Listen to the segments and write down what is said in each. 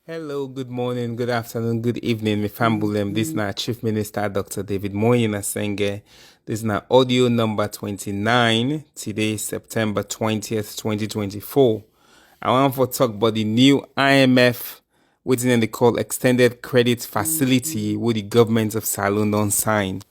Hello, good morning, good afternoon, good evening, my family. This is now Chief Minister Dr. David Sengeh. This is now audio number 29. Today, September 20th, 2024. I want to talk about the new IMF, which they call Extended Credit Facility, with the government of Salon don't sign.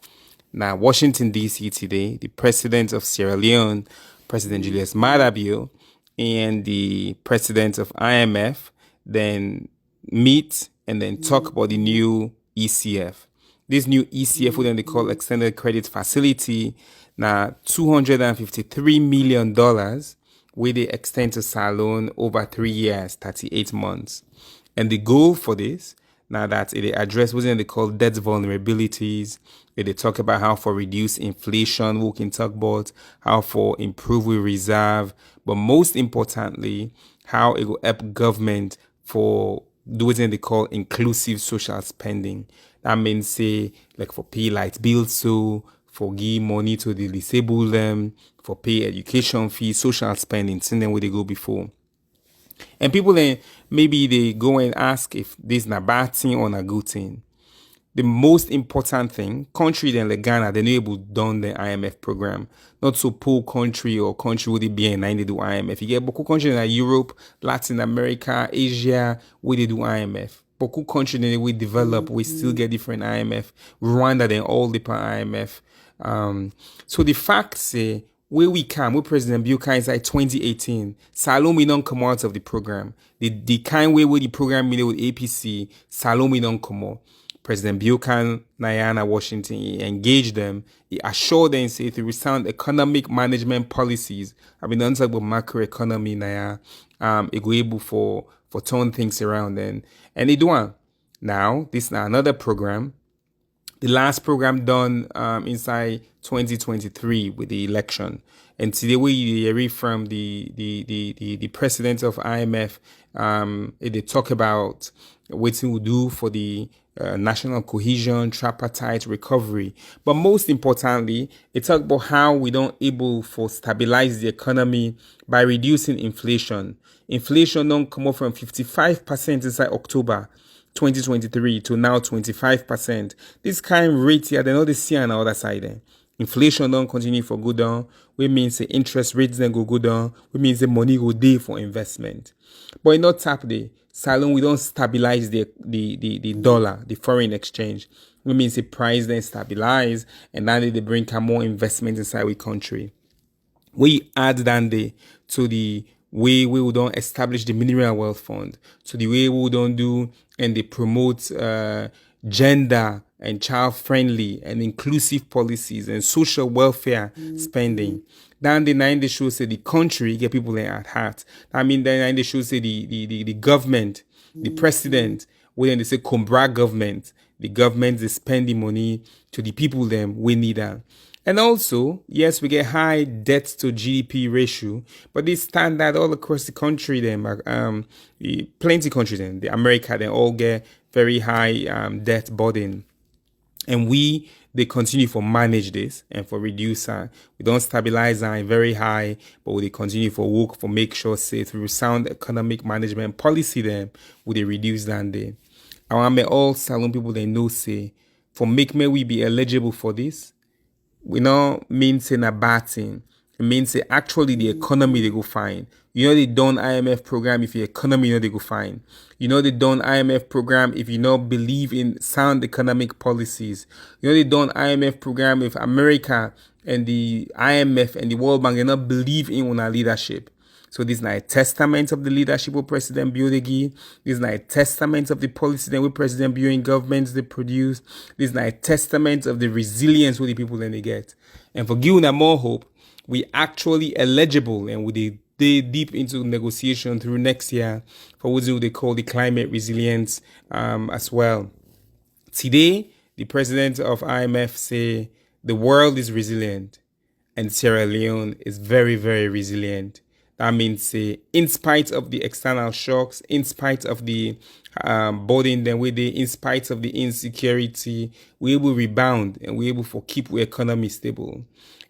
Now, Washington, D.C. today, the president of Sierra Leone, President Julius Maada Bio, and the president of IMF, then meet and then talk about the new ECF. This new ECF, what they call Extended Credit Facility, now $253 million, where they extend to Salon over 3 years, 38 months. And the goal for this, now that they address what they call debt vulnerabilities, they talk about how for reduce inflation, we can talk about how for improve we reserve, but most importantly, how it will help government for doing what they call inclusive social spending. That means say like for pay light bills, so for give money to the disabled them, for pay education fees, social spending, send them where they go before. And people then maybe they go and ask if this is a bad thing or a good thing. The most important thing, country then like Ghana, they able done the IMF program. Not so poor country or country would it be in they do IMF. You get beaucoup country like Europe, Latin America, Asia, where they do IMF. Beaucoup country then we develop, we still get different IMF. Rwanda then all different IMF. So the fact say where we come, where President Bill inside 2018, Salome don't come out of the program. The kind way where the program made with APC, Salome don't come out. President Buchanan, Nayana, Washington, he engaged them. He assured them, say, through sound economic management policies, I've been done about macroeconomy, Naya, it go able for turn things around and they do one. Now, this is now another program. The last program done inside 2023 with the election. And today we hear from the president of IMF, they talk about what we do for the national cohesion, tripartite recovery. But most importantly, it talk about how we don't able for stabilize the economy by reducing inflation. Inflation don't come up from 55% inside October 2023 to now 25%. This kind of rate here, they know they see on the other side. Inflation don't continue for go down. We means the interest rates then go down. We means the money go day for investment. But in not tap day, Salon we don't stabilize the dollar, the foreign exchange. We means the price then stabilize and now they bring more investment inside the country. We add then to the way we don't establish the mineral wealth fund, to the way we don't do and they promote gender and child-friendly and inclusive policies and social welfare spending. Then the nine they show say the country get people there at heart. I mean, then they show say the government, the president, when they say Combra government, the government is spending money to the people them we need that. And also, yes, we get high debt to GDP ratio, but this standard all across the country, them, plenty countries, then, the America, they all get very high debt burden. And they continue for manage this and for reduce we don't stabilize very high, but we continue for work for make sure say through sound economic management policy them would they reduce than they. I want all Salon people they know say for make me we be eligible for this. We not mean saying a bad thing. It means say actually the economy they go fine. You know they done IMF program if your economy you know they go fine. You know they done IMF program if you not believe in sound economic policies. You know they done IMF program if America and the IMF and the World Bank they not believe in our leadership. So this is not a testament of the leadership of President Biodegi. This is not a testament of the policy that we President Bio in governments they produce. This is not a testament of the resilience with the people that they get. And for giving them more hope, we actually eligible and we they deep into negotiation through next year for what they call the climate resilience as well. Today, the president of IMF say the world is resilient and Sierra Leone is very, very resilient. That means in spite of the external shocks, in spite of the burden, then in spite of the insecurity, we will rebound and we're able to keep the economy stable.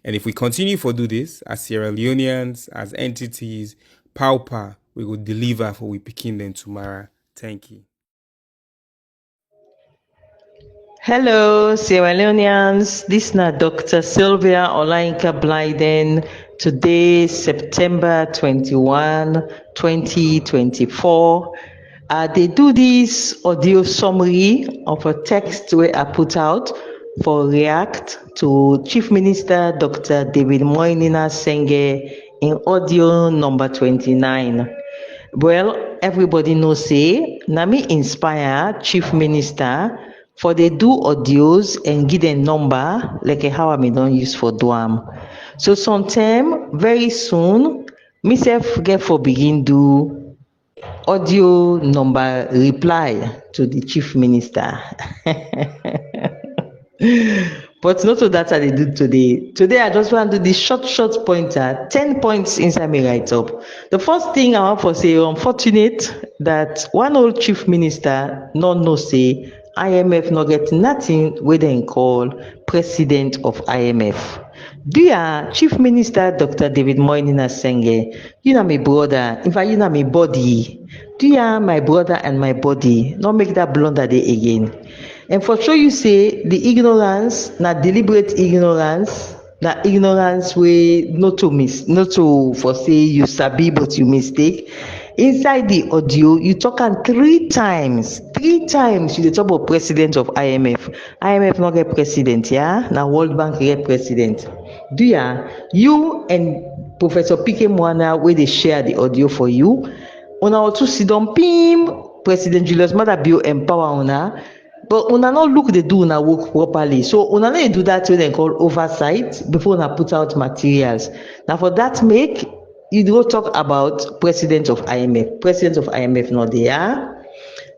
And if we continue to do this as Sierra Leoneans, as entities, pauper, we will deliver for we picking them tomorrow. Thank you. Hello, Sierra Leoneans. This is Dr. Sylvia Blyden. Today, September 21, 2024. They do this audio summary of a text where I put out for react to Chief Minister Dr. David Sengeh in audio number 29. Well, everybody knows say, Nami inspire Chief Minister for they do audios and give them number like how I don't use for Duam. So sometime very soon, myself get for begin do audio number reply to the Chief Minister. But not so that I do today. Today I just want to do the short pointer, 10 points inside me write up. The first thing I want to say, unfortunate that one old chief minister not know say IMF not get nothing where they call president of IMF. Dear Chief Minister Dr. David Sengeh, you know my brother, in fact you know my body. Dear my brother and my body, not make that blunder day again. And for sure you say the ignorance, not deliberate ignorance, na ignorance wey not to for say you sabi but you mistake. Inside the audio, you talk am 3 times. 3 times you dey talk about president of IMF. IMF not get president, yeah? Now World Bank get president. Do ya? You and Professor Pike Mwana where they share the audio for you. Una also sit down pim President Julius Maada Bio empower una. But una not look they do una work properly. So una not do that when they call oversight before una put out materials. Now for that make you go talk about president of IMF. President of IMF not there.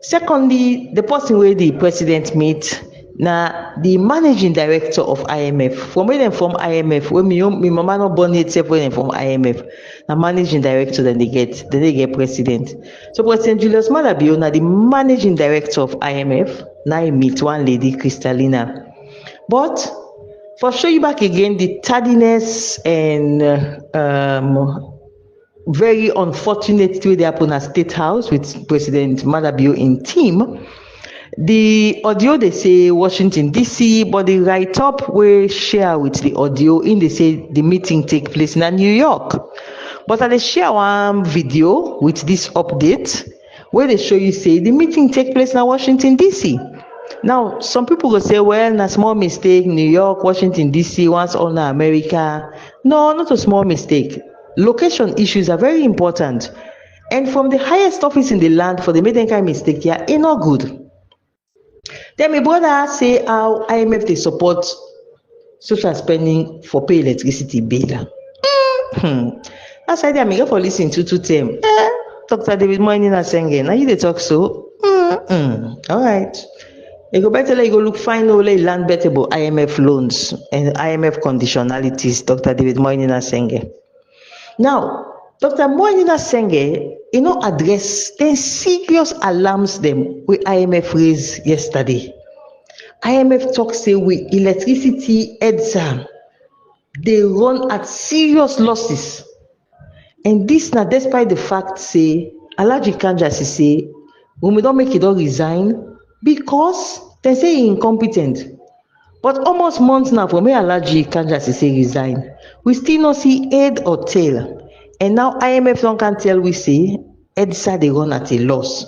Secondly, the person where the president meet now the managing director of IMF. From when they from IMF, when me mama not born itself when they from IMF. Now managing director then they get president. So President Julius Maada Bio now the managing director of IMF. Now I meet one lady, Kristalina. But for show you back again the tardiness and very unfortunate way they happen at State House with President Maada Bio in team. The audio they say Washington DC, but the write-up we share with the audio in they say the meeting take place in New York. But I share one video with this update where they show you say the meeting take place in Washington DC. Now some people will say, well, na small mistake, New York, Washington DC, once all na America. No, not a small mistake. Location issues are very important. And from the highest office in the land for the maiden kind mistake, yeah, it's not good. Then my brother say how IMF they support social spending for pay electricity bill. That's why I'm for listening to them. Dr. David Sengeh, now you they talk so. All right. You go better you go look finally land better about IMF loans and IMF conditionalities, Dr. David Sengeh. Now, Dr. Sengeh, address 10 serious alarms them with IMF raised yesterday. IMF talk say with electricity EDSA, they run at serious losses. And this now despite the fact say, Alhaji Kanjasi say, when we don't make it all resign because they say he incompetent. But almost months now from where Alhaji Kanjasi say resign, we still not see head or tail. And now IMF don't can tell we say EDSA they run at a loss.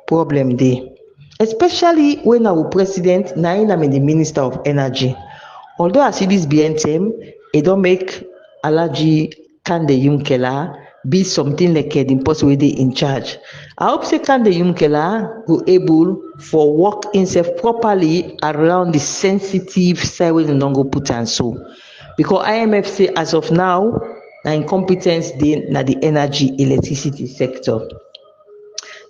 Problem there. Especially when our president, now I'm the Minister of Energy. Although I see this BNTM, it don't make Alhaji Kande Yumkela be something like the impossible they in charge. I hope say Kande Yumkela go able for work himself properly around the sensitive side where they don't go put and so. Because IMF say as of now, na incompetence na the energy electricity sector.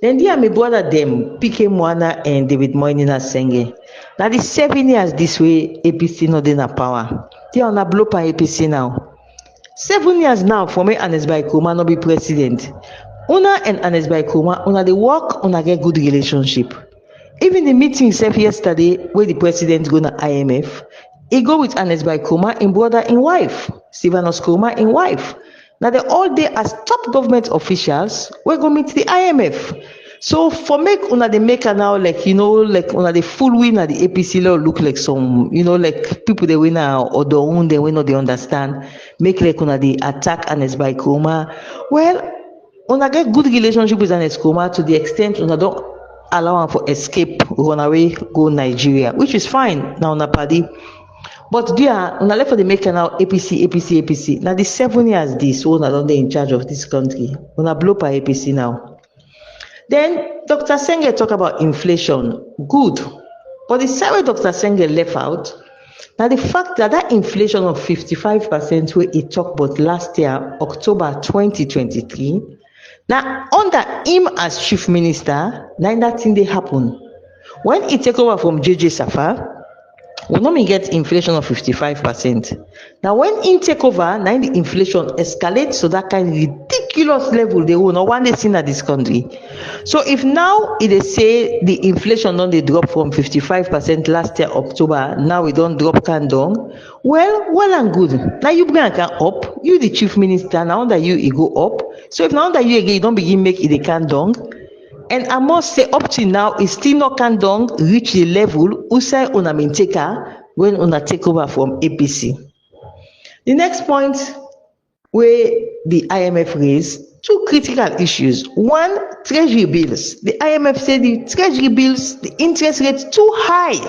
Then there my brother them, Pike Mwana and David Sengeh. Now the 7 years this way, APC not in a power. They are on a blow by APC now. 7 years now for me Anesbai Kuma not be president. Una and Anesbai Kuma, una they work, una get good relationship. Even the meeting itself yesterday where the president go to IMF, he go with Anesbai Kuma in brother in wife, Sylvanos Kuma in wife. Now they all day as top government officials, we go meet the IMF. So for make una dey make am now like like una dey full win at the APC law look like some like people dey win now or the own they wey no dey understand make like una dey attack Ernest Bai Koroma. Well, una get good relationship with Ernest Koroma to the extent una don allow am for escape run away go Nigeria, which is fine na una padi. But there una left for the make am now APC. Now the 7 years this una don dey in charge of this country. Una blow per APC now. Then Dr. Sengeh talk about inflation. Good. But the side way Dr. Sengeh left out, now the fact that inflation of 55% where he talked about last year, October 2023, now under him as chief minister, now that thing they happen. When he take over from JJ Safar, we normally get inflation of 55%. Now when he take over, now the inflation escalates to that kind of ridiculous level they will not want to see in this country. So if now they say the inflation don't they drop from 55% last year October, now we don't drop can down, well and good. Now you bring can up, you the chief minister, now under you it go up. So if now under you again you don't begin make it can down. And I must say, up to now, it still not can down reach the level usai una maintaker when una take over from APC. The next point where the IMF raised two critical issues. One, treasury bills. The IMF said the treasury bills, the interest rate too high.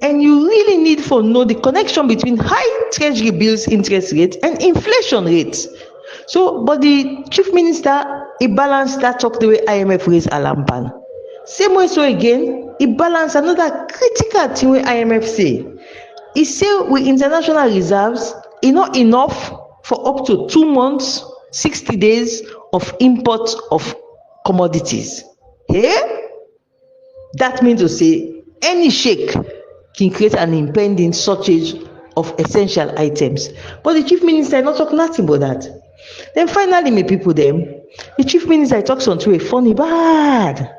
And you really need to know the connection between high treasury bills interest rate and inflation rates. So, but the chief minister, he balanced that talk the way IMF raised alarm ban. Same way, so again, he balanced another critical thing where IMF say. He say with international reserves, it's not enough for up to 2 months, 60 days of import of commodities. Yeah? That means to say any shake can create an impending shortage of essential items. But the chief minister not talk nothing about that. Then finally, my people, the chief minister talks on to a funny bad.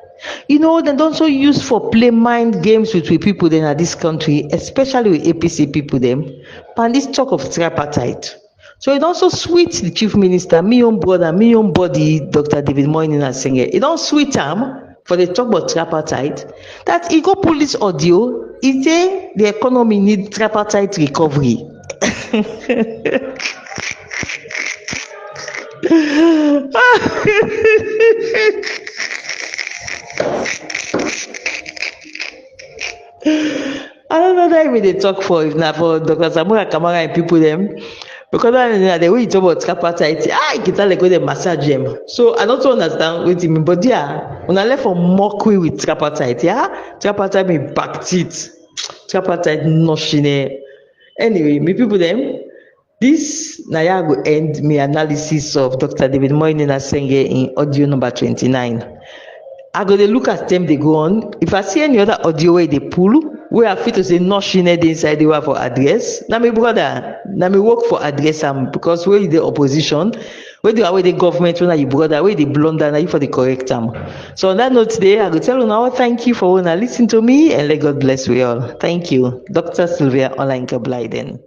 They don't so use for play mind games with people then at this country, especially with APC people them. And this talk of tripartite. So it also sweet the chief minister, me own brother, me own body, Dr. David Sengeh. It don't sweet him for the talk about tripartite. That he go pull this audio, he say the economy need tripartite recovery. I don't know that they talk for if not for Dr. Samura Kamara and people them because the way you talk about tripartite, I get like with the massage them. So I don't understand what you mean, but yeah, when I left for mockery with tripartite, tripartite me back teeth, tripartite noshine. Anyway, me people them. This Naya will end my analysis of Dr. David Sengeh in audio number 29. I go to look at them they go on. If I see any other audio where they pull, where I fit to say no shine inside the work for address. Now my brother, now me work for address because where is the opposition, where the away the government, when you brother, where the blunder, now you for the correct time. So on that note today, I go tell you now thank you for listening to me and let God bless we all. Thank you. Dr. Sylvia Blyden.